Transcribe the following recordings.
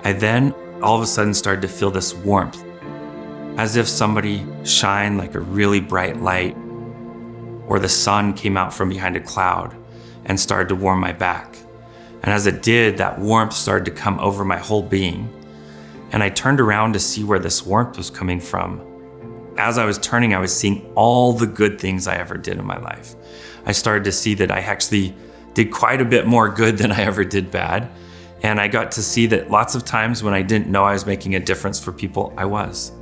I then all of a sudden started to feel this warmth, as if somebody shined like a really bright light, or the sun came out from behind a cloud and started to warm my back. And as it did, that warmth started to come over my whole being. And I turned around to see where this warmth was coming from. As I was turning, I was seeing all the good things I ever did in my life. I started to see that I actually did quite a bit more good than I ever did bad. And I got to see that lots of times when I didn't know I was making a difference for people, I was.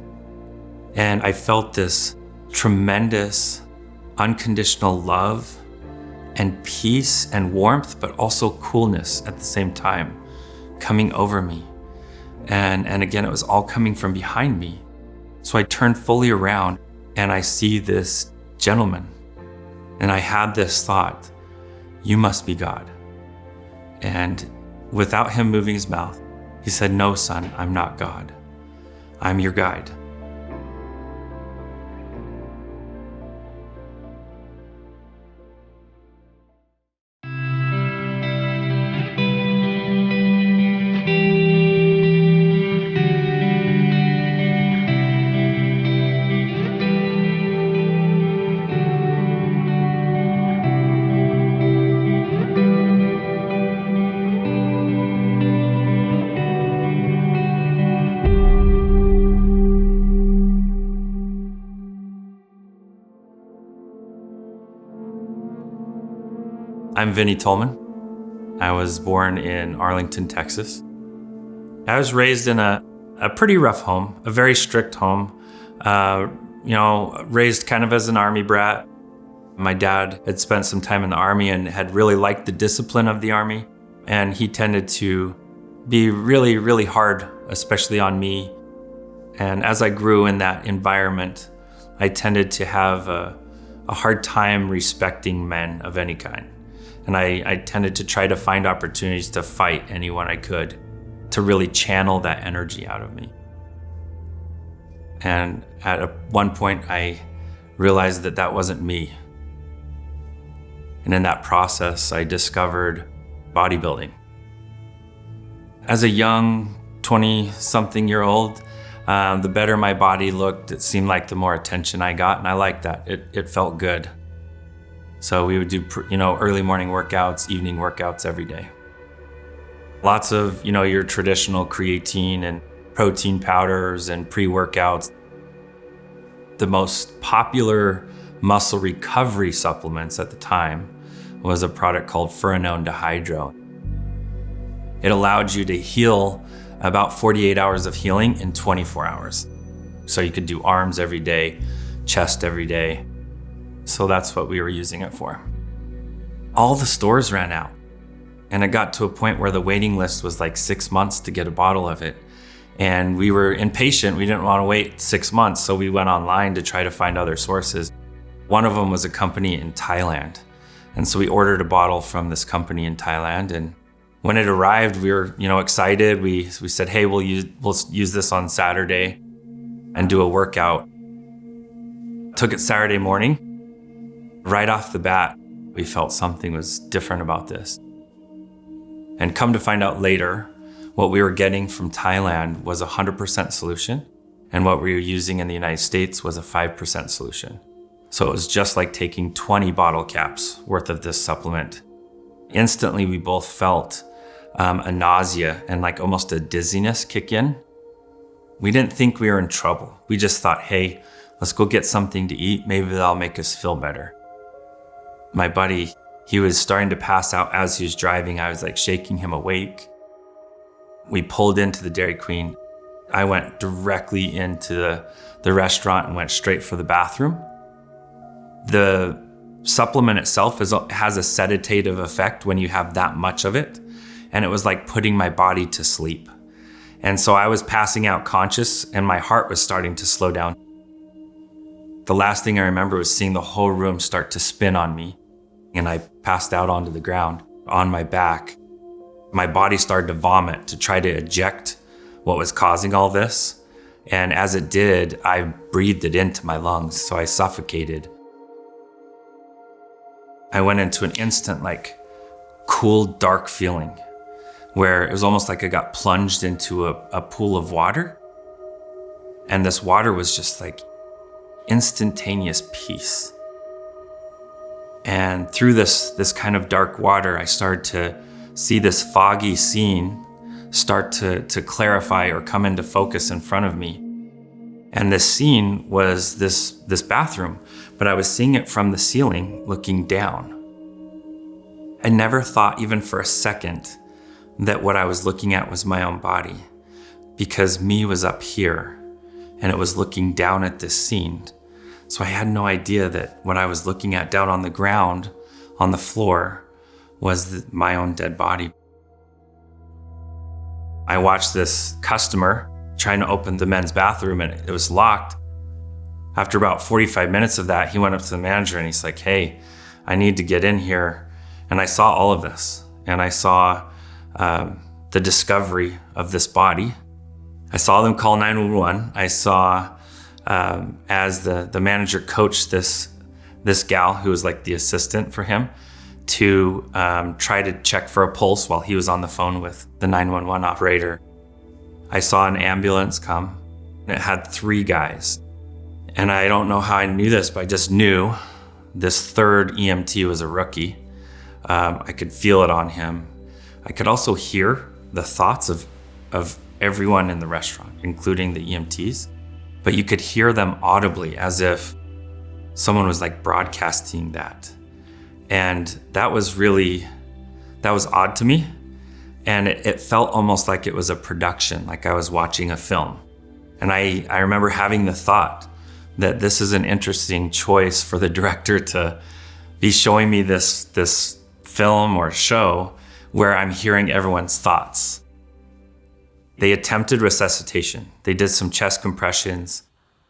And I felt this tremendous, unconditional love and peace and warmth, but also coolness at the same time coming over me. And again, it was all coming from behind me. So I turned fully around and I see this gentleman. And I had this thought, you must be God. And without him moving his mouth, he said, no, son, I'm not God. I'm your guide. I'm Vincent Tolman. I was born in Arlington, Texas. I was raised in a pretty rough home, a very strict home, raised kind of as an army brat. My dad had spent some time in the army and had really liked the discipline of the army. And he tended to be really, really hard, especially on me. And as I grew in that environment, I tended to have a hard time respecting men of any kind. And I tended to try to find opportunities to fight anyone I could, to really channel that energy out of me. And at one point, I realized that that wasn't me. And in that process, I discovered bodybuilding. As a young 20-something-year-old, the better my body looked, it seemed like the more attention I got, and I liked that. It felt good. So we would do, early morning workouts, evening workouts every day. Lots of, your traditional creatine and protein powders and pre-workouts. The most popular muscle recovery supplements at the time was a product called furanone dihydro. It allowed you to heal about 48 hours of healing in 24 hours. So you could do arms every day, chest every day. So that's what we were using it for. All the stores ran out. And it got to a point where the waiting list was like 6 months to get a bottle of it. And we were impatient. We didn't want to wait 6 months. So we went online to try to find other sources. One of them was a company in Thailand. And so we ordered a bottle from this company in Thailand. And when it arrived, we were, excited. We said, hey, we'll use this on Saturday and do a workout. Took it Saturday morning. Right off the bat, we felt something was different about this. And come to find out later, what we were getting from Thailand was a 100% solution, and what we were using in the United States was a 5% solution. So it was just like taking 20 bottle caps worth of this supplement. Instantly, we both felt a nausea and like almost a dizziness kick in. We didn't think we were in trouble. We just thought, hey, let's go get something to eat. Maybe that'll make us feel better. My buddy, he was starting to pass out as he was driving. I was like shaking him awake. We pulled into the Dairy Queen. I went directly into the restaurant and went straight for the bathroom. The supplement itself has a sedative effect when you have that much of it. And it was like putting my body to sleep. And so I was passing out conscious and my heart was starting to slow down. The last thing I remember was seeing the whole room start to spin on me. And I passed out onto the ground on my back. My body started to vomit to try to eject what was causing all this. And as it did, I breathed it into my lungs, so I suffocated. I went into an instant, cool, dark feeling where it was almost like I got plunged into a pool of water. And this water was just like instantaneous peace. And through this kind of dark water, I started to see this foggy scene start to clarify or come into focus in front of me. And this scene was this bathroom, but I was seeing it from the ceiling looking down. I never thought even for a second that what I was looking at was my own body, because me was up here and it was looking down at this scene. So I had no idea that what I was looking at down on the ground, on the floor, was my own dead body. I watched this customer trying to open the men's bathroom and it was locked. After about 45 minutes of that, he went up to the manager and he's like, "Hey, I need to get in here." And I saw all of this, and I saw the discovery of this body. I saw them call 911. I saw as the manager coached this gal who was like the assistant for him to try to check for a pulse while he was on the phone with the 911 operator. I saw an ambulance come. It had 3 guys. And I don't know how I knew this, but I just knew this third EMT was a rookie. I could feel it on him. I could also hear the thoughts of everyone in the restaurant, including the EMTs. But you could hear them audibly as if someone was like broadcasting that. And that was odd to me. And it felt almost like it was a production, like I was watching a film. And I remember having the thought that this is an interesting choice for the director to be showing me this film or show where I'm hearing everyone's thoughts. They attempted resuscitation. They did some chest compressions,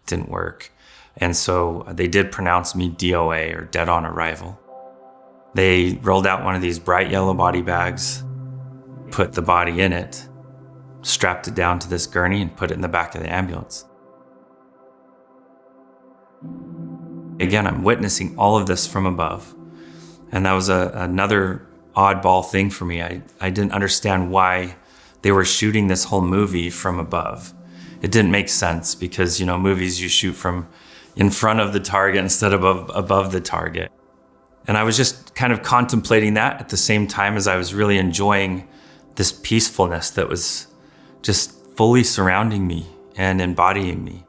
didn't work. And so they did pronounce me DOA, or dead on arrival. They rolled out one of these bright yellow body bags, put the body in it, strapped it down to this gurney and put it in the back of the ambulance. Again, I'm witnessing all of this from above. And that was another oddball thing for me. I didn't understand why they were shooting this whole movie from above. It didn't make sense because, movies you shoot from in front of the target instead of above the target. And I was just kind of contemplating that at the same time as I was really enjoying this peacefulness that was just fully surrounding me and embodying me.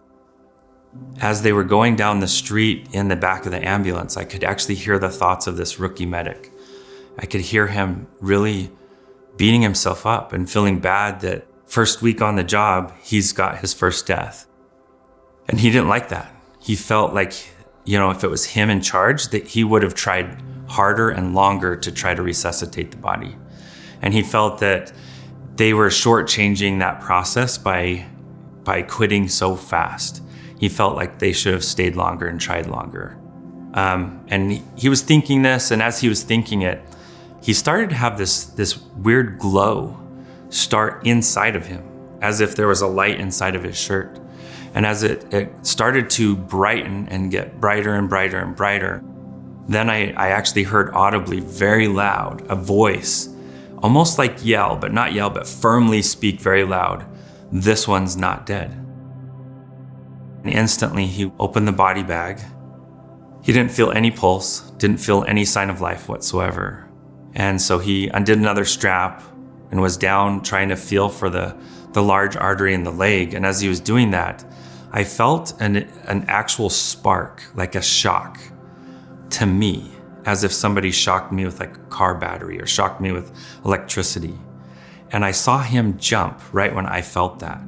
As they were going down the street in the back of the ambulance, I could actually hear the thoughts of this rookie medic. I could hear him really beating himself up and feeling bad that first week on the job, he's got his first death. And he didn't like that. He felt like, if it was him in charge, that he would have tried harder and longer to try to resuscitate the body. And he felt that they were shortchanging that process by quitting so fast. He felt like they should have stayed longer and tried longer. And he was thinking this, and as he was thinking it, he started to have this weird glow start inside of him, as if there was a light inside of his shirt. And as it started to brighten and get brighter and brighter and brighter, then I actually heard audibly, very loud, a voice, almost like yell, but firmly speak very loud, "This one's not dead." And instantly he opened the body bag. He didn't feel any pulse, didn't feel any sign of life whatsoever. And so he undid another strap and was down trying to feel for the large artery in the leg. And as he was doing that, I felt an actual spark, like a shock to me, as if somebody shocked me with like a car battery or shocked me with electricity. And I saw him jump right when I felt that.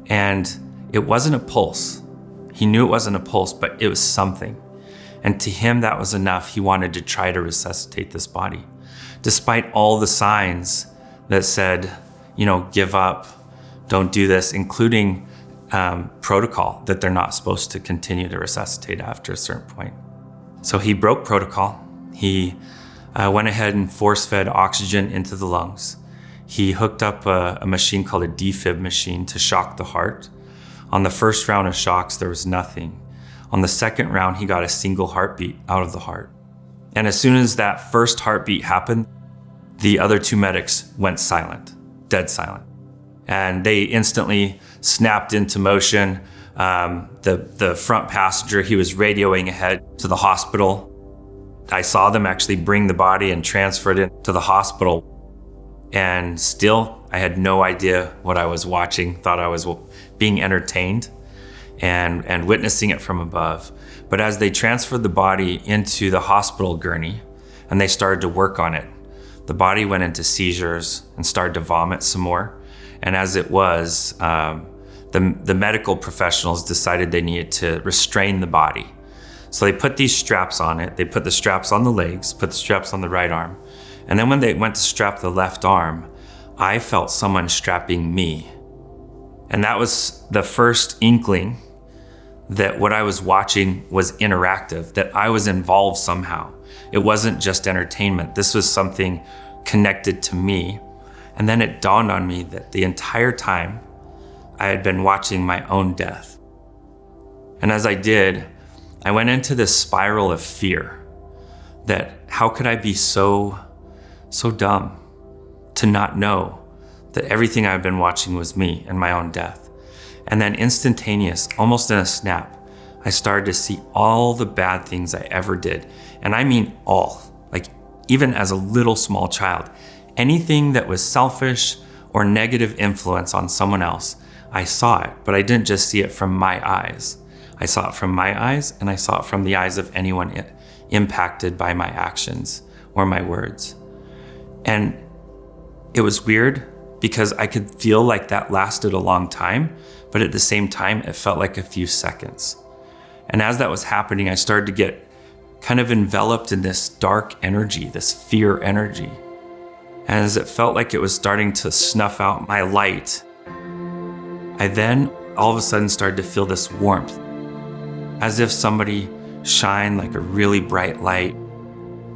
And it wasn't a pulse. He knew it wasn't a pulse, but it was something. And to him, that was enough. He wanted to try to resuscitate this body, despite all the signs that said, give up, don't do this, including protocol that they're not supposed to continue to resuscitate after a certain point. So he broke protocol. He went ahead and force-fed oxygen into the lungs. He hooked up a machine called a defib machine to shock the heart. On the first round of shocks, there was nothing. On the second round, he got a single heartbeat out of the heart. And as soon as that first heartbeat happened, the other 2 medics went silent. dead silent. And they instantly snapped into motion. The front passenger, he was radioing ahead to the hospital. I saw them actually bring the body and transfer it to the hospital. And still, I had no idea what I was watching, thought I was being entertained and witnessing it from above. But as they transferred the body into the hospital gurney and they started to work on it, the body went into seizures and started to vomit some more. And as it was, the medical professionals decided they needed to restrain the body. So they put these straps on it. They put the straps on the legs, put the straps on the right arm. And then when they went to strap the left arm, I felt someone strapping me. And that was the first inkling that what I was watching was interactive, that I was involved somehow. It wasn't just entertainment. This was something connected to me. And then it dawned on me that the entire time I had been watching my own death. And as I did, I went into this spiral of fear that how could I be so dumb to not know that everything I've been watching was me and my own death. And then instantaneous, almost in a snap, I started to see all the bad things I ever did. And I mean all, like even as a little small child, anything that was selfish or negative influence on someone else, I saw it, but I didn't just see it from my eyes. I saw it from my eyes, and I saw it from the eyes of anyone impacted by my actions or my words. And it was weird because I could feel like that lasted a long time, but at the same time, it felt like a few seconds. And as that was happening, I started to get kind of enveloped in this dark energy, this fear energy. And as it felt like it was starting to snuff out my light, I then all of a sudden started to feel this warmth, as if somebody shined like a really bright light,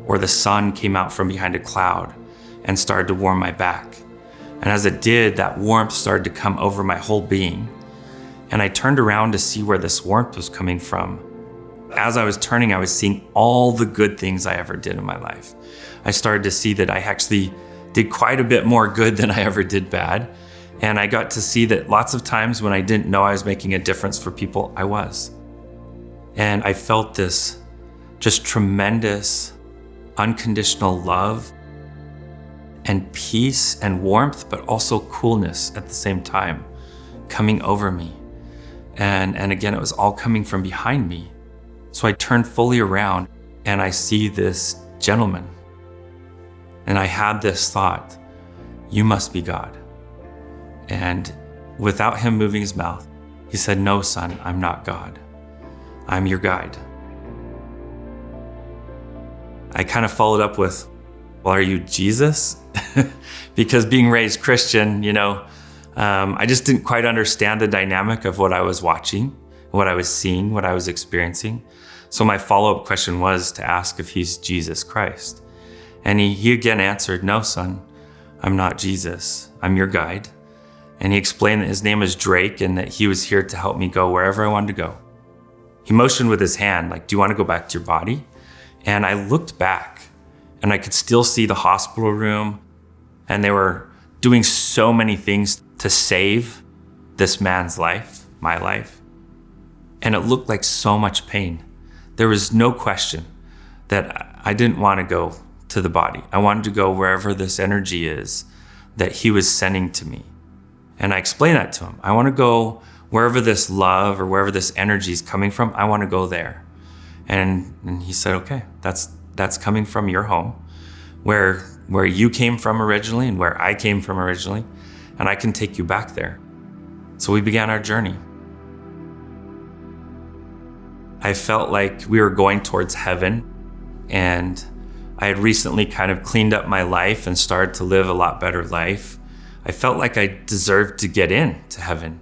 or the sun came out from behind a cloud and started to warm my back. And as it did, that warmth started to come over my whole being. And I turned around to see where this warmth was coming from. As I was turning, I was seeing all the good things I ever did in my life. I started to see that I actually did quite a bit more good than I ever did bad. And I got to see that lots of times when I didn't know I was making a difference for people, I was. And I felt this just tremendous, unconditional love and peace and warmth, but also coolness at the same time coming over me. And again, it was all coming from behind me. So I turned fully around and I see this gentleman. And I had this thought, you must be God. And without him moving his mouth, he said, no, son, I'm not God. I'm your guide. I kind of followed up with, well, are you Jesus? Because being raised Christian, I just didn't quite understand the dynamic of what I was watching, what I was seeing, what I was experiencing. So my follow-up question was to ask if he's Jesus Christ. And he again answered, no, son, I'm not Jesus. I'm your guide. And he explained that his name is Drake and that he was here to help me go wherever I wanted to go. He motioned with his hand, like, do you want to go back to your body? And I looked back and I could still see the hospital room, and they were doing so many things to save this man's life, my life. And it looked like so much pain. There was no question that I didn't want to go to the body. I wanted to go wherever this energy is that he was sending to me. And I explained that to him. I want to go wherever this love or wherever this energy is coming from. I want to go there. And he said, okay, that's coming from your home, where you came from originally and where I came from originally, and I can take you back there. So we began our journey. I felt like we were going towards heaven, and I had recently kind of cleaned up my life and started to live a lot better life. I felt like I deserved to get into heaven.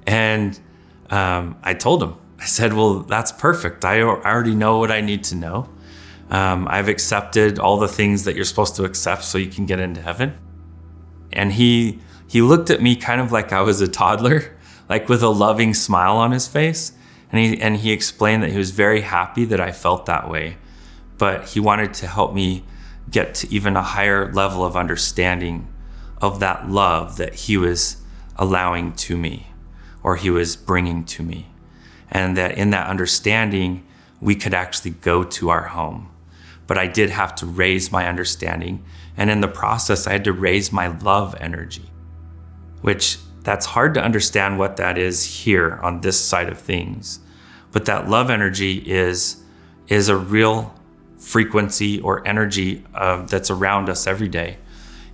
And I told him, I said, well, that's perfect. I already know what I need to know. I've accepted all the things that you're supposed to accept so you can get into heaven. And he looked at me kind of like I was a toddler, like with a loving smile on his face. And he explained that he was very happy that I felt that way, but he wanted to help me get to even a higher level of understanding of that love that he was allowing to me, or he was bringing to me. And that in that understanding, we could actually go to our home. But I did have to raise my understanding. And in the process, I had to raise my love energy, which that's hard to understand what that is here on this side of things. But that love energy is a real frequency or energy that's around us every day.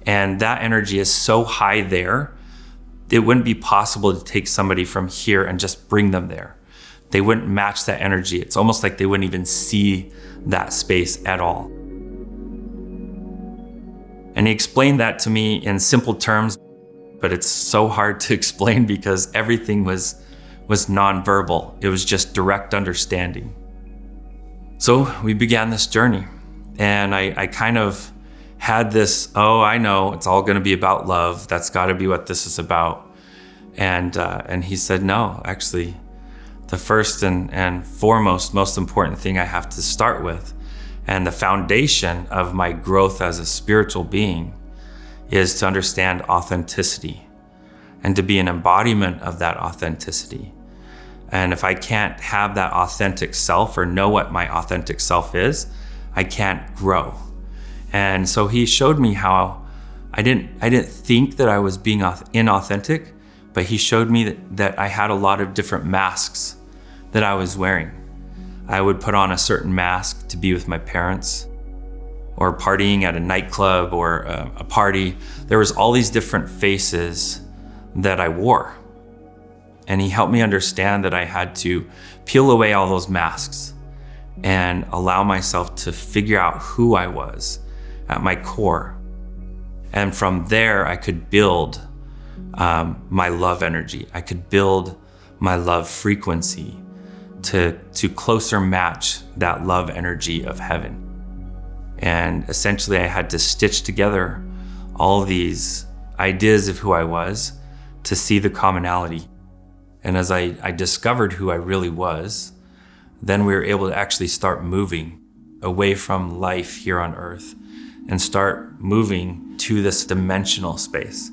And that energy is so high there, it wouldn't be possible to take somebody from here and just bring them there. They wouldn't match that energy. It's almost like they wouldn't even see that space at all. And he explained that to me in simple terms, but it's so hard to explain because everything was nonverbal. It was just direct understanding. So we began this journey, and I kind of had this, I know it's all going to be about love. That's got to be what this is about. And he said, no, actually, the first and foremost, most important thing I have to start with, and the foundation of my growth as a spiritual being, is to understand authenticity and to be an embodiment of that authenticity. And if I can't have that authentic self or know what my authentic self is, I can't grow. And so he showed me how I didn't think that I was being inauthentic, but he showed me that I had a lot of different masks that I was wearing. I would put on a certain mask to be with my parents, or partying at a nightclub or a party. There was all these different faces that I wore. And he helped me understand that I had to peel away all those masks and allow myself to figure out who I was at my core. And from there, I could build my love energy. I could build my love frequency to closer match that love energy of heaven. And essentially, I had to stitch together all these ideas of who I was to see the commonality. And as I discovered who I really was, then we were able to actually start moving away from life here on earth and start moving to this dimensional space.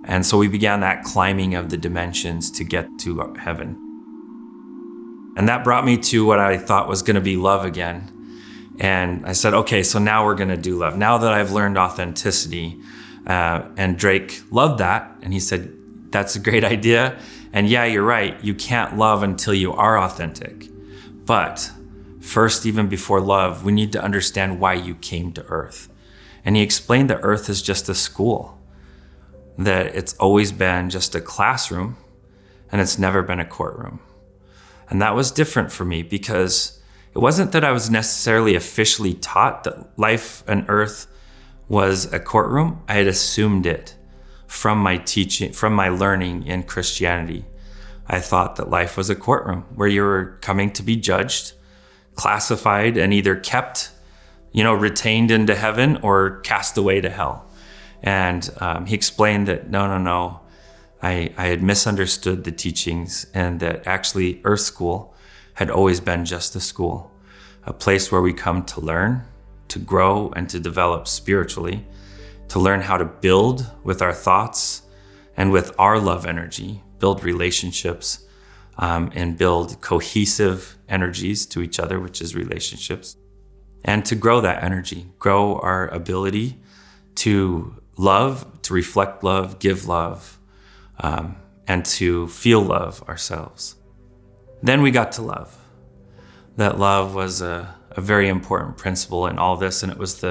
And so we began that climbing of the dimensions to get to heaven. And that brought me to what I thought was going to be love again. And I said, okay, so now we're going to do love. Now that I've learned authenticity, and Drake loved that. And he said, that's a great idea. And yeah, you're right. You can't love until you are authentic. But first, even before love, we need to understand why you came to earth. And he explained that earth is just a school, that it's always been just a classroom and it's never been a courtroom. And that was different for me because it wasn't that I was necessarily officially taught that life on earth was a courtroom. I had assumed it from my teaching, from my learning in Christianity. I thought that life was a courtroom where you were coming to be judged, classified, and either kept, retained into heaven or cast away to hell. And he explained that no, I had misunderstood the teachings, and that actually Earth School had always been just a school, a place where we come to learn, to grow, and to develop spiritually, to learn how to build with our thoughts and with our love energy, build relationships, and build cohesive energies to each other, which is relationships, and to grow that energy, grow our ability to love, to reflect love, give love, and to feel love ourselves. Then we got to love. That love was a very important principle in all this, and it was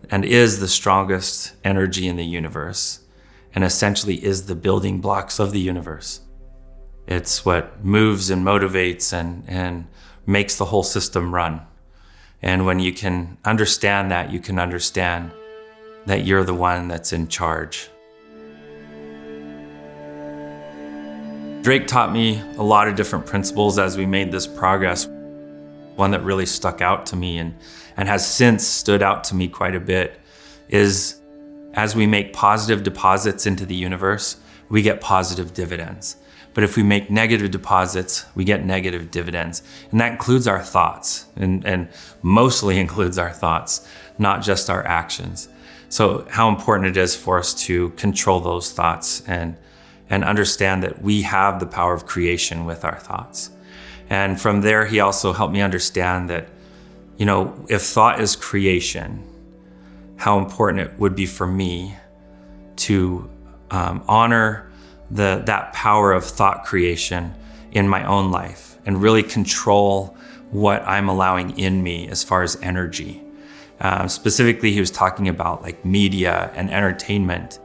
is the strongest energy in the universe, and essentially is the building blocks of the universe. It's what moves and motivates and makes the whole system run. And when you can understand that, you can understand that you're the one that's in charge. Drake taught me a lot of different principles as we made this progress. One that really stuck out to me and has since stood out to me quite a bit is, as we make positive deposits into the universe, we get positive dividends. But if we make negative deposits, we get negative dividends. And that includes our thoughts, and mostly includes our thoughts, not just our actions. So how important it is for us to control those thoughts and understand that we have the power of creation with our thoughts. And from there, he also helped me understand that, if thought is creation, how important it would be for me to honor that power of thought creation in my own life and really control what I'm allowing in me as far as energy. Specifically, he was talking about like media and entertainment.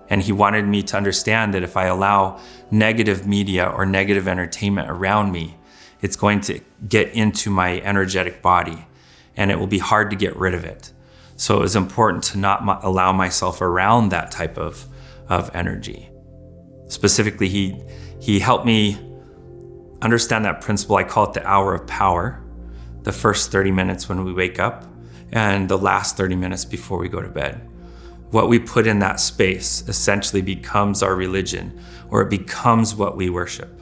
And he wanted me to understand that if I allow negative media or negative entertainment around me, it's going to get into my energetic body and it will be hard to get rid of it. So it was important to not allow myself around that type of energy. Specifically, he helped me understand that principle. I call it the hour of power. The first 30 minutes when we wake up and the last 30 minutes before we go to bed. What we put in that space essentially becomes our religion, or it becomes what we worship.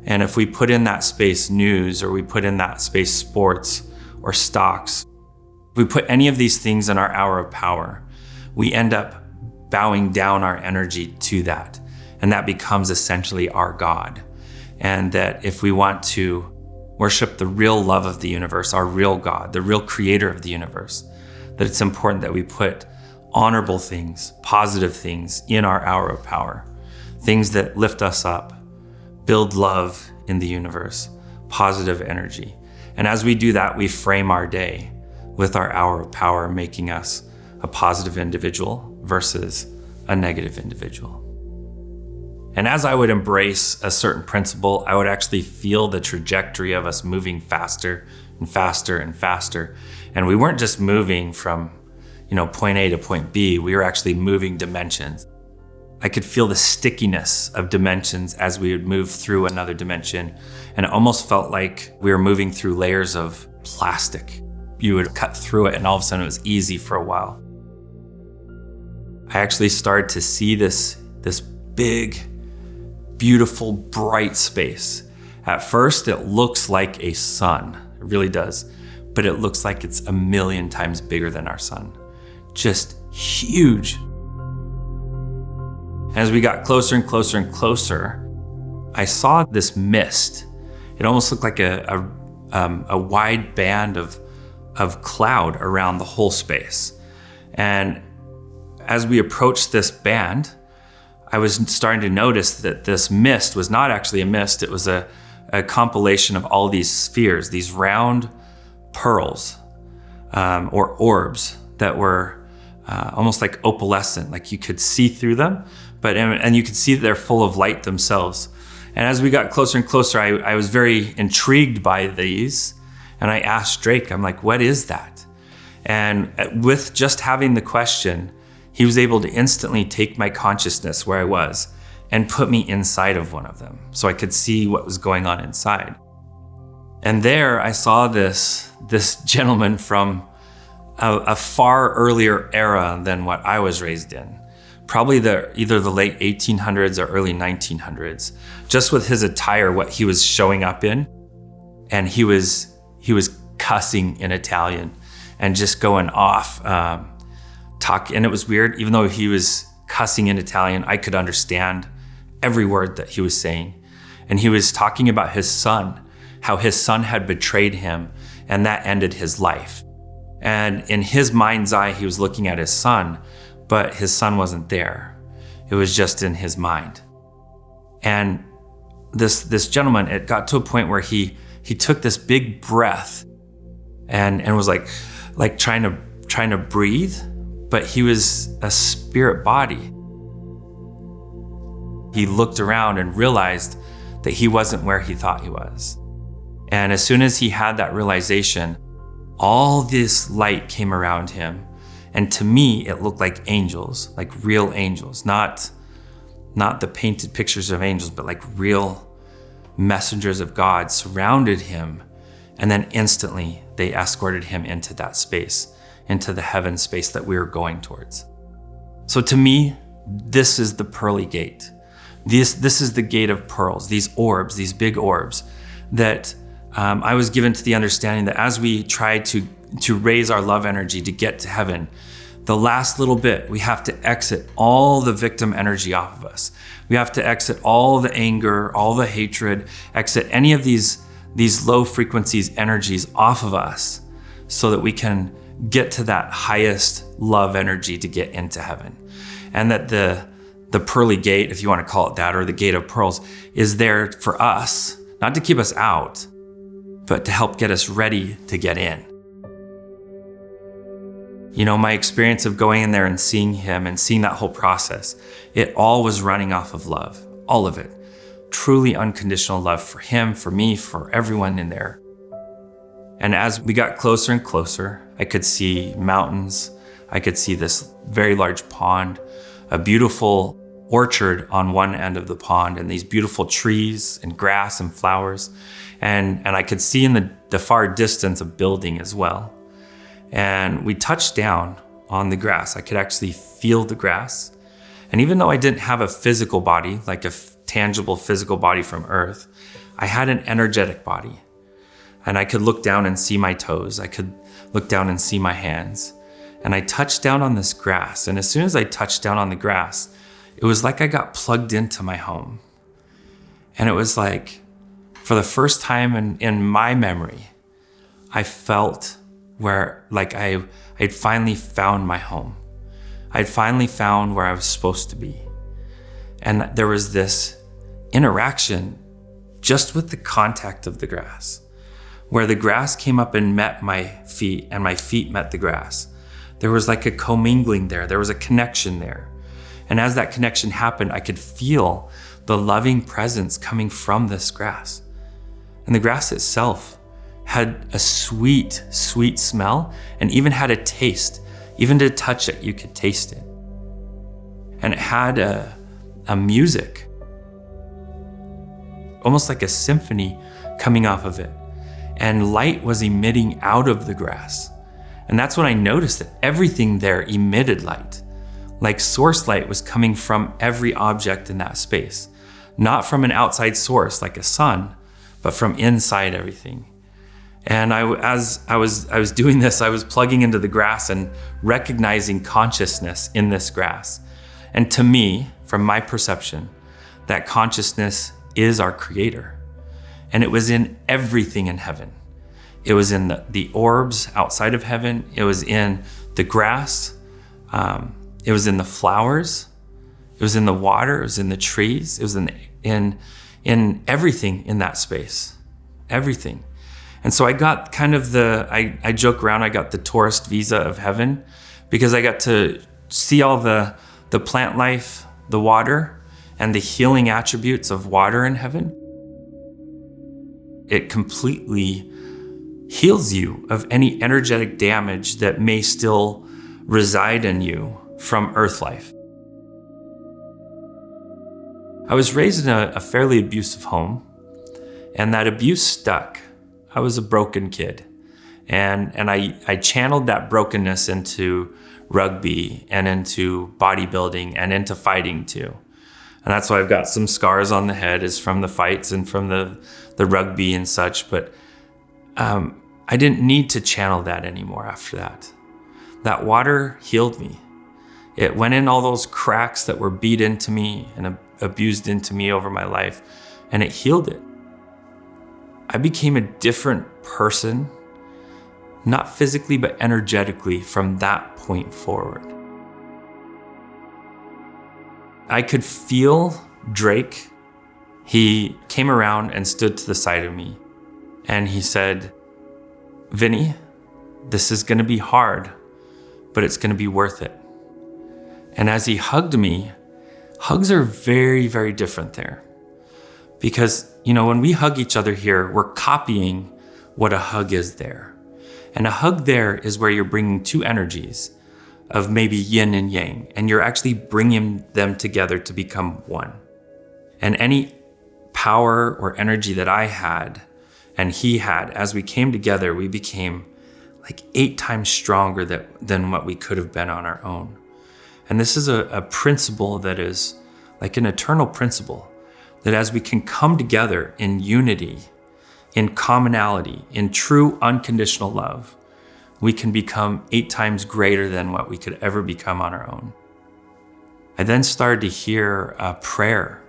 And if we put in that space news, or we put in that space sports or stocks, if we put any of these things in our hour of power, we end up bowing down our energy to that. And that becomes essentially our God. And that if we want to worship the real love of the universe, our real God, the real creator of the universe, that it's important that we put honorable things, positive things in our hour of power, things that lift us up, build love in the universe, positive energy. And as we do that, we frame our day with our hour of power, making us a positive individual versus a negative individual. And as I would embrace a certain principle, I would actually feel the trajectory of us moving faster and faster and faster. And we weren't just moving from point A to point B, we were actually moving dimensions. I could feel the stickiness of dimensions as we would move through another dimension. And it almost felt like we were moving through layers of plastic. You would cut through it and all of a sudden it was easy for a while. I actually started to see this big, beautiful, bright space. At first, it looks like a sun. It really does. But it looks like it's 1,000,000 times bigger than our sun. Just huge. As we got closer and closer and closer, I saw this mist. It almost looked like a wide band of cloud around the whole space. And as we approached this band, I was starting to notice that this mist was not actually a mist. It was a compilation of all these spheres, these round pearls or orbs that were almost like opalescent, like you could see through them, and you could see that they're full of light themselves. And as we got closer and closer, I was very intrigued by these, and I asked Drake, I'm like, what is that? And with just having the question, he was able to instantly take my consciousness where I was and put me inside of one of them so I could see what was going on inside. And there I saw this gentleman from a far earlier era than what I was raised in. Probably either the late 1800s or early 1900s, just with his attire, what he was showing up in. And he was cussing in Italian and just going off, and it was weird. Even though he was cussing in Italian, I could understand every word that he was saying. And he was talking about his son, how his son had betrayed him, and that ended his life. And in his mind's eye, he was looking at his son, but his son wasn't there. It was just in his mind. And this gentleman, it got to a point where he took this big breath and was like trying to breathe, but he was a spirit body. He looked around and realized that he wasn't where he thought he was. And as soon as he had that realization, all this light came around him. And to me, it looked like angels, like real angels, not the painted pictures of angels, but like real messengers of God surrounded him. And then instantly they escorted him into that space, into the heaven space that we were going towards. So to me, this is the pearly gate. This is the gate of pearls, these orbs, these big orbs that I was given to the understanding that as we try to raise our love energy to get to heaven, the last little bit, we have to exit all the victim energy off of us. We have to exit all the anger, all the hatred, exit any of these low frequencies energies off of us so that we can get to that highest love energy to get into heaven. And that the pearly gate, if you want to call it that, or the gate of pearls, is there for us, not to keep us out, but to help get us ready to get in. You know, my experience of going in there and seeing him and seeing that whole process, it all was running off of love, all of it. Truly unconditional love for him, for me, for everyone in there. And as we got closer and closer, I could see mountains. I could see this very large pond, a beautiful orchard on one end of the pond, and these beautiful trees and grass and flowers. And I could see in the far distance a building as well. And we touched down on the grass. I could actually feel the grass. And even though I didn't have a physical body, like a tangible physical body from earth, I had an energetic body. And I could look down and see my toes. I could look down and see my hands. And I touched down on this grass. And as soon as I touched down on the grass, it was like I got plugged into my home. And it was like, for the first time in my memory, I felt where like I'd finally found my home. I'd finally found where I was supposed to be. And there was this interaction just with the contact of the grass, where the grass came up and met my feet and my feet met the grass. There was like a commingling there. There was a connection there. And as that connection happened, I could feel the loving presence coming from this grass. And the grass itself had a sweet, sweet smell and even had a taste. Even to touch it, you could taste it. And it had a music, almost like a symphony coming off of it. And light was emitting out of the grass. And that's when I noticed that everything there emitted light. Like source light was coming from every object in that space. Not from an outside source like a sun, but from inside everything. And as I was doing this, I was plugging into the grass and recognizing consciousness in this grass. And to me, from my perception, that consciousness is our creator. And it was in everything in heaven. It was in the orbs outside of heaven. It was in the grass. It was in the flowers. It was in the water. It was in the trees. It was in everything in that space. Everything. And so I got kind of I joke around, I got the tourist visa of heaven because I got to see all the plant life, the water, and the healing attributes of water in heaven. It completely heals you of any energetic damage that may still reside in you from earth life. I was raised in a fairly abusive home, and that abuse stuck. I was a broken kid, and I channeled that brokenness into rugby and into bodybuilding and into fighting too. And that's why I've got some scars on the head, is from the fights and from the rugby and such. But I didn't need to channel that anymore after that. That water healed me. It went in all those cracks that were beat into me and abused into me over my life, and it healed it. I became a different person, not physically, but energetically from that point forward. I could feel Drake. He came around and stood to the side of me, and he said, "Vinny, this is gonna be hard, but it's gonna be worth it." And as he hugged me, hugs are very, very different there. Because, when we hug each other here, we're copying what a hug is there. And a hug there is where you're bringing two energies of maybe yin and yang, and you're actually bringing them together to become one. And any power or energy that I had and he had, as we came together, we became like 8 times stronger than what we could have been on our own. And this is a principle that is like an eternal principle, that as we can come together in unity, in commonality, in true unconditional love, we can become 8 times greater than what we could ever become on our own. I then started to hear a prayer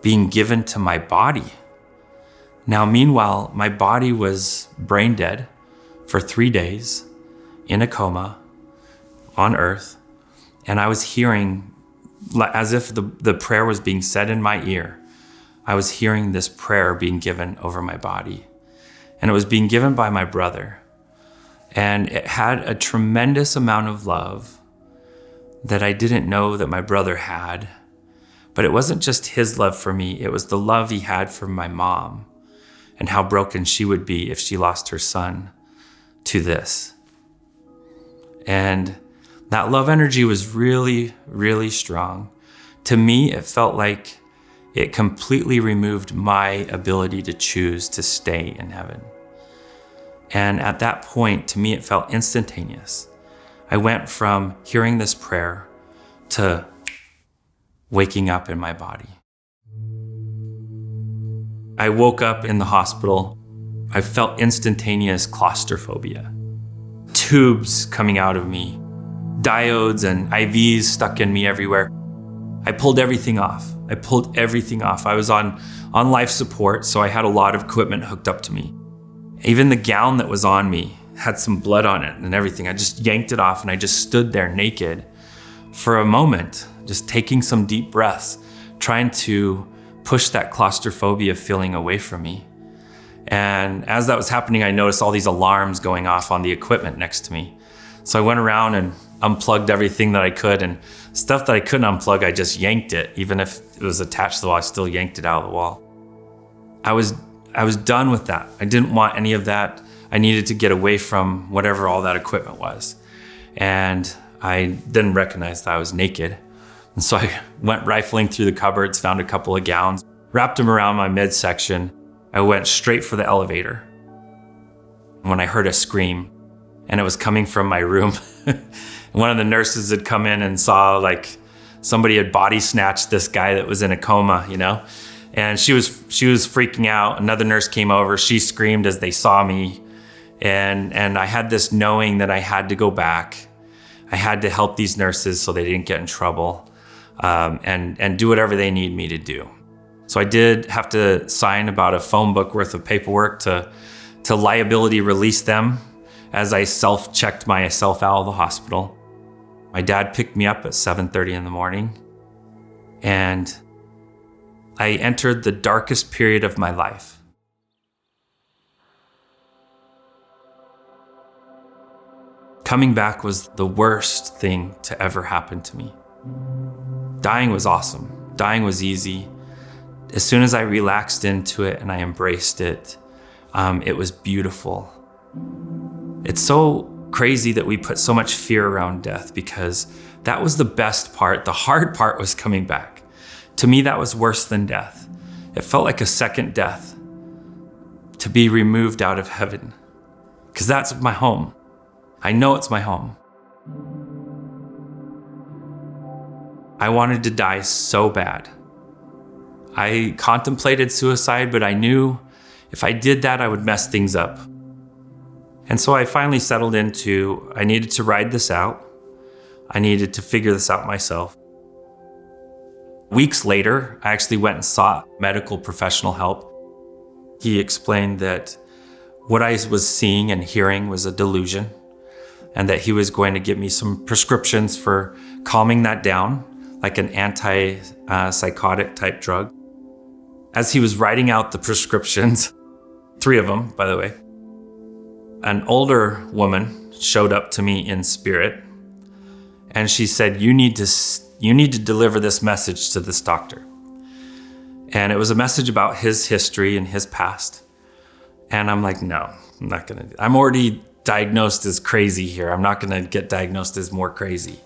being given to my body. Now, meanwhile, my body was brain dead for 3 days in a coma on earth. And I was hearing, as if the prayer was being said in my ear, I was hearing this prayer being given over my body. And it was being given by my brother. And it had a tremendous amount of love that I didn't know that my brother had. But it wasn't just his love for me, it was the love he had for my mom and how broken she would be if she lost her son to this. And that love energy was really, really strong. To me, it felt like it completely removed my ability to choose to stay in heaven. And at that point, to me, it felt instantaneous. I went from hearing this prayer to waking up in my body. I woke up in the hospital. I felt instantaneous claustrophobia. Tubes coming out of me, diodes and IVs stuck in me everywhere. I pulled everything off. I was on life support, so I had a lot of equipment hooked up to me. Even the gown that was on me had some blood on it and everything. I just yanked it off and I just stood there naked for a moment, just taking some deep breaths, trying to push that claustrophobia feeling away from me. And as that was happening, I noticed all these alarms going off on the equipment next to me. So I went around and unplugged everything that I could, and stuff that I couldn't unplug, I just yanked it. Even if it was attached to the wall, I still yanked it out of the wall. I was done with that. I didn't want any of that. I needed to get away from whatever all that equipment was. And I then recognized that I was naked. And so I went rifling through the cupboards, found a couple of gowns, wrapped them around my midsection. I went straight for the elevator. When I heard a scream, and it was coming from my room, one of the nurses had come in and saw like somebody had body snatched this guy that was in a coma, and she was freaking out. Another nurse came over, she screamed as they saw me. And I had this knowing that I had to go back. I had to help these nurses so they didn't get in trouble, and do whatever they need me to do. So I did have to sign about a phone book worth of paperwork to liability release them as I self-checked myself out of the hospital. My dad picked me up at 7:30 in the morning, and I entered the darkest period of my life. Coming back was the worst thing to ever happen to me. Dying was awesome. Dying was easy. As soon as I relaxed into it and I embraced it, it was beautiful. It's so crazy that we put so much fear around death, because that was the best part. The hard part was coming back. To me, that was worse than death. It felt like a second death to be removed out of heaven, because that's my home. I know it's my home. I wanted to die so bad. I contemplated suicide, but I knew if I did that, I would mess things up. And so I finally settled into, I needed to ride this out. I needed to figure this out myself. Weeks later, I actually went and sought medical professional help. He explained that what I was seeing and hearing was a delusion, and that he was going to give me some prescriptions for calming that down, like an anti-psychotic type drug. As he was writing out the prescriptions, 3 of them, by the way, an older woman showed up to me in spirit, and she said, you need to deliver this message to this doctor. And it was a message about his history and his past. And I'm like, no, I'm not gonna. I'm already diagnosed as crazy here. I'm not gonna get diagnosed as more crazy.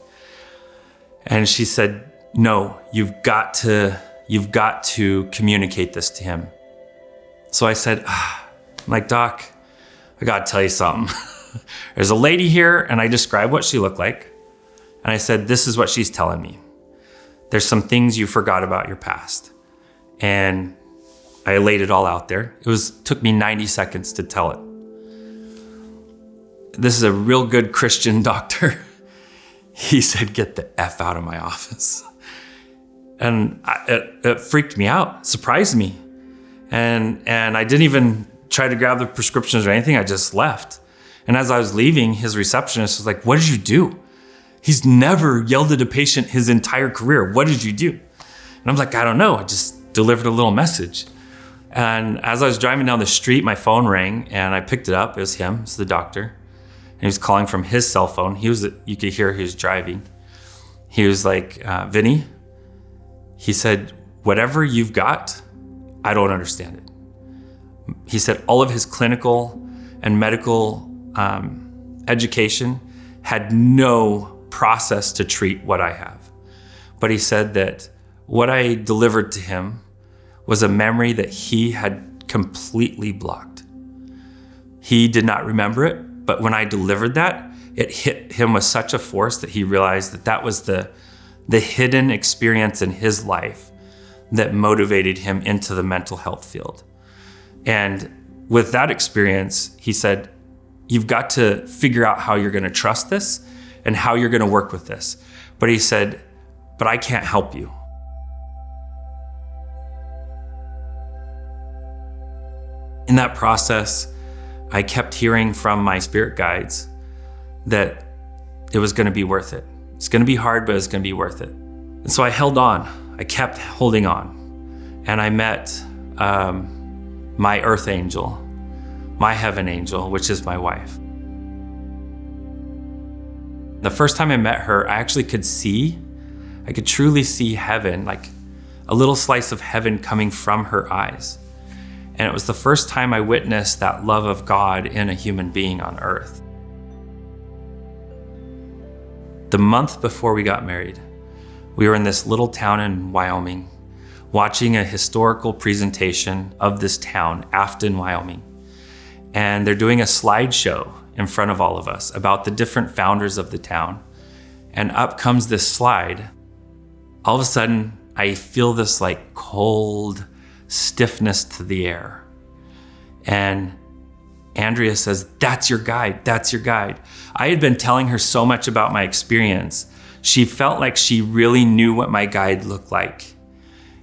And she said, no, you've got to communicate this to him. So I said, I'm like, Doc, I gotta tell you something. There's a lady here, and I described what she looked like. And I said, this is what she's telling me. There's some things you forgot about your past. And I laid it all out there. Took me 90 seconds to tell it. This is a real good Christian doctor. He said, "Get the F out of my office." And it freaked me out, surprised me. And I didn't even try to grab the prescriptions or anything. I just left. And as I was leaving, his receptionist was like, "What did you do? He's never yelled at a patient his entire career. What did you do?" And I was like, "I don't know. I just delivered a little message." And as I was driving down the street, my phone rang and I picked it up. It was him, it's the doctor. And he was calling from his cell phone. You could hear he was driving. He was like, "Vinny," he said, "whatever you've got, I don't understand it." He said all of his clinical and medical education had no process to treat what I have. But he said that what I delivered to him was a memory that he had completely blocked. He did not remember it, but when I delivered that, it hit him with such a force that he realized that that was the hidden experience in his life that motivated him into the mental health field. And with that experience, he said, "You've got to figure out how you're going to trust this and how you're going to work with this." But he said, "But I can't help you." In that process, I kept hearing from my spirit guides that it was going to be worth it. It's going to be hard, but it's going to be worth it. And so I held on. I kept holding on. And I met my earth angel, my heaven angel, which is my wife. The first time I met her, I actually could truly see heaven, like a little slice of heaven coming from her eyes. And it was the first time I witnessed that love of God in a human being on earth. The month before we got married, we were in this little town in Wyoming, watching a historical presentation of this town, Afton, Wyoming. And they're doing a slideshow in front of all of us about the different founders of the town. And up comes this slide. All of a sudden, I feel this like cold stiffness to the air. And Andrea says, "That's your guide, that's your guide." I had been telling her so much about my experience. She felt like she really knew what my guide looked like.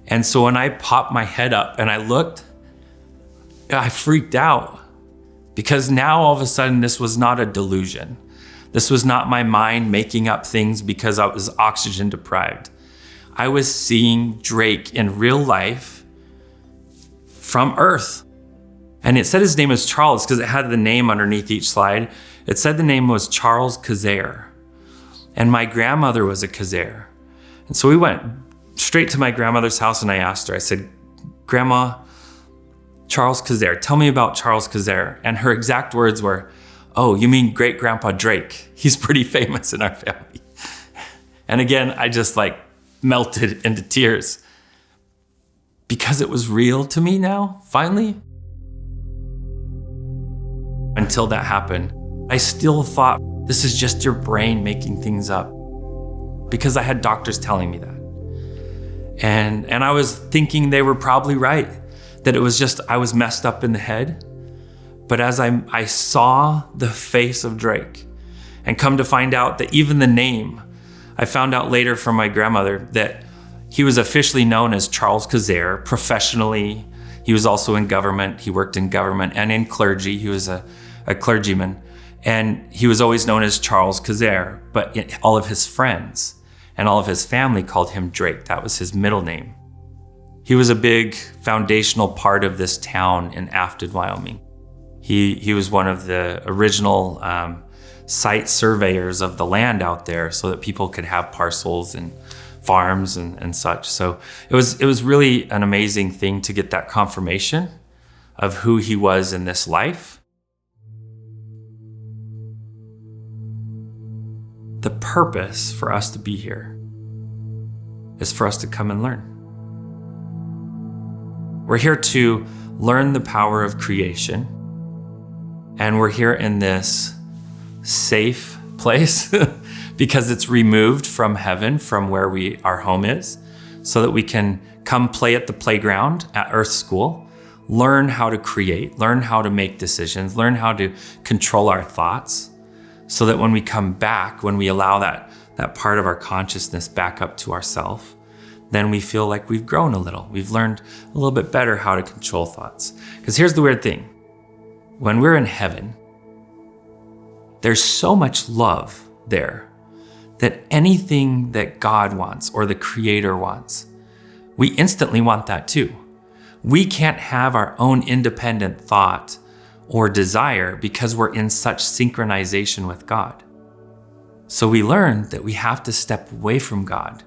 And so when I popped my head up and I looked, I freaked out because now all of a sudden this was not a delusion. This was not my mind making up things because I was oxygen deprived. I was seeing Drake in real life from Earth. And it said his name was Charles because it had the name underneath each slide. It said the name was Charles Kazare. And my grandmother was a Kazare. And so we went straight to my grandmother's house and I asked her, I said, "Grandma, Charles Kazare, tell me about Charles Kazare." And her exact words were, "Oh, you mean great grandpa Drake? He's pretty famous in our family." And again, I just melted into tears because it was real to me now, finally. Until that happened, I still thought this is just your brain making things up because I had doctors telling me that. And I was thinking they were probably right, that it was just I was messed up in the head. But as I saw the face of Drake and come to find out that even the name, I found out later from my grandmother that he was officially known as Charles Kazare professionally. He was also in government. He worked in government and in clergy. He was a clergyman. And he was always known as Charles Kazare, but all of his friends and all of his family called him Drake. That was his middle name. He was a big foundational part of this town in Afton, Wyoming. He was one of the original site surveyors of the land out there so that people could have parcels and farms and such. So it was really an amazing thing to get that confirmation of who he was in this life. The purpose for us to be here is for us to come and learn. We're here to learn the power of creation, and we're here in this safe place because it's removed from heaven, from where our home is, so that we can come play at the playground at Earth School, learn how to create, learn how to make decisions, learn how to control our thoughts, so that when we come back, when we allow that part of our consciousness back up to ourself, then we feel like we've grown a little. We've learned a little bit better how to control thoughts. Because here's the weird thing. When we're in heaven, there's so much love there that anything that God wants or the Creator wants, we instantly want that too. We can't have our own independent thought or desire because we're in such synchronization with God. So we learn that we have to step away from God,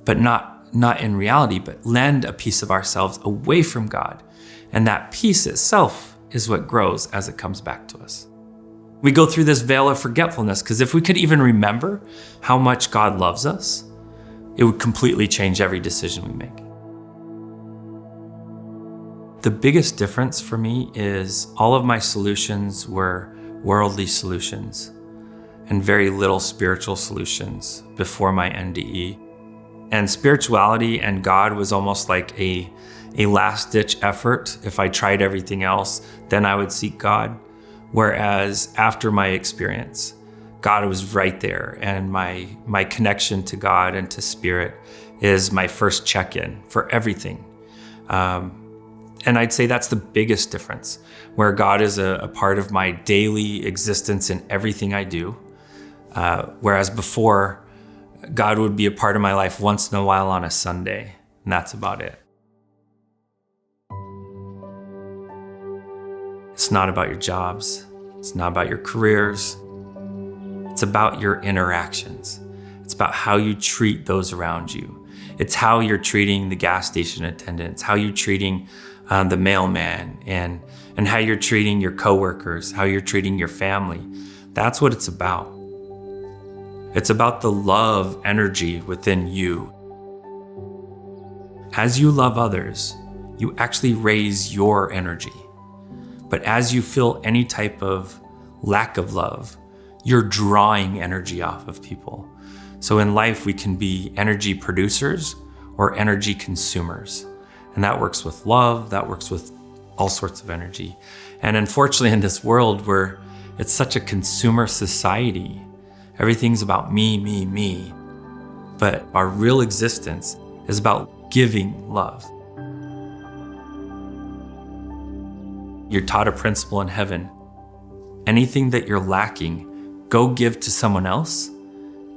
but not in reality, but lend a piece of ourselves away from God. And that piece itself is what grows as it comes back to us. We go through this veil of forgetfulness because if we could even remember how much God loves us, it would completely change every decision we make. The biggest difference for me is all of my solutions were worldly solutions and very little spiritual solutions before my NDE. And spirituality and God was almost like a last-ditch effort. If I tried everything else, then I would seek God. Whereas after my experience, God was right there, and my connection to God and to Spirit is my first check-in for everything. And I'd say that's the biggest difference, where God is a part of my daily existence in everything I do. Whereas before, God would be a part of my life once in a while on a Sunday, and that's about it. It's not about your jobs. It's not about your careers. It's about your interactions. It's about how you treat those around you. It's how you're treating the gas station attendant. It's how you're treating the mailman, and how you're treating your coworkers, how you're treating your family. That's what it's about. It's about the love energy within you. As you love others, you actually raise your energy. But as you feel any type of lack of love, you're drawing energy off of people. So in life, we can be energy producers or energy consumers. And that works with love, that works with all sorts of energy. And unfortunately, in this world where it's such a consumer society, everything's about me, me, me. But our real existence is about giving love. You're taught a principle in heaven. Anything that you're lacking, go give to someone else,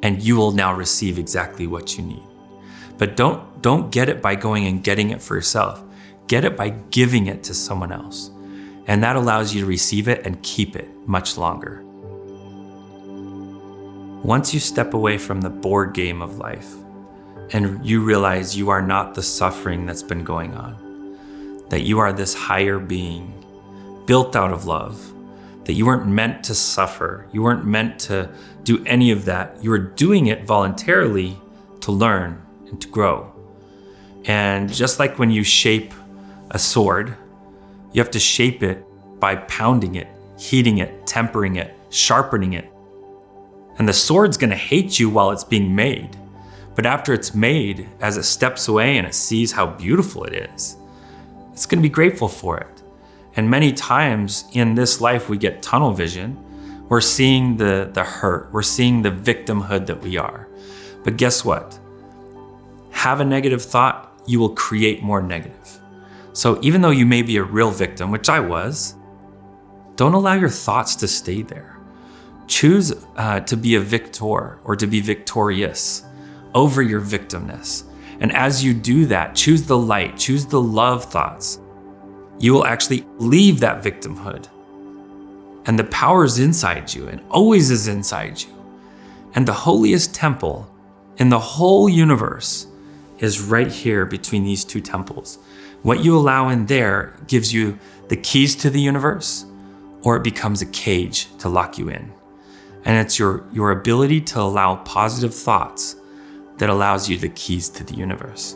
and you will now receive exactly what you need. But don't get it by going and getting it for yourself. Get it by giving it to someone else. And that allows you to receive it and keep it much longer. Once you step away from the board game of life and you realize you are not the suffering that's been going on, that you are this higher being built out of love, that you weren't meant to suffer, you weren't meant to do any of that. You were doing it voluntarily to learn and to grow. And just like when you shape a sword, you have to shape it by pounding it, heating it, tempering it, sharpening it. And the sword's gonna hate you while it's being made. But after it's made, as it steps away and it sees how beautiful it is, it's gonna be grateful for it. And many times in this life, we get tunnel vision. We're seeing the hurt, we're seeing the victimhood that we are. But guess what? Have a negative thought, you will create more negative. So even though you may be a real victim, which I was, don't allow your thoughts to stay there. Choose to be a victor or to be victorious over your victimness. And as you do that, choose the light, choose the love thoughts. You will actually leave that victimhood. And the power is inside you and always is inside you. And the holiest temple in the whole universe is right here between these two temples. What you allow in there gives you the keys to the universe, or it becomes a cage to lock you in. And it's your ability to allow positive thoughts that allows you the keys to the universe.